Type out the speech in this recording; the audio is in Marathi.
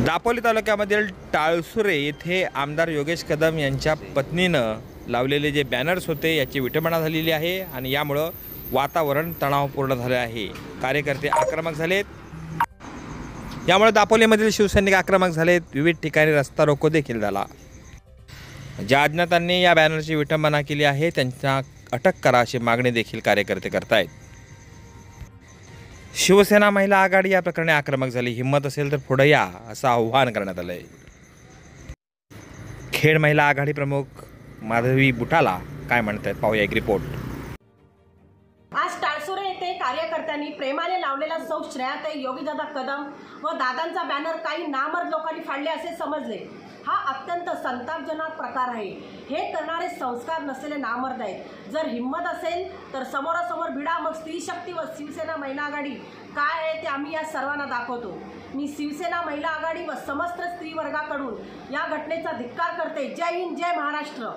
दापोली तालुक्यामधील टाळसुरे येथे आमदार योगेश कदम यांच्या पत्नीनं लावलेले जे बॅनर्स होते याची विटंबना झालेली आहे आणि यामुळं वातावरण तणावपूर्ण झाले आहे। कार्यकर्ते आक्रमक झालेत। यामुळे दापोलीमधील शिवसैनिक आक्रमक झालेत। विविध ठिकाणी रस्ता रोको देखील झाला। ज्या अज्ञातांनी या बॅनरची विटंबना केली आहे त्यांना अटक करा अशी मागणी देखील कार्यकर्ते करतायत। शिवसेना महिला आघाडी या प्रकरणी आक्रमक झाली। हिम्मत असेल तर पुढे या असं आव्हान करण्यात आलंय। खेड महिला आघाडी प्रमुख माधवी बुटाला काय म्हणतात पाहूया एक रिपोर्ट। आज टाळसुरे येथे कार्यकर्त्यांनी प्रेमाने लावलेला सौ श्रेयाताई योगीदादा कदम व दादांचा बॅनर काही नामर्द लोकांनी फाडले असे समजले। हा अत्यंत संतापजनक प्रकार आहे। हे करणारे संस्कार नसलेले नामर्द आहेत। जर हिम्मत असेल तर समोरासमोर भिडा, मग स्त्री शक्ती व शिवसेना महिला आघाडी काय आहे ते आम्ही या सर्वांना दाखवतो। मी शिवसेना महिला आघाडी व समस्त स्त्री वर्गाकडून या घटनेचा धिक्कार करते। जय हिंद, जय महाराष्ट्र।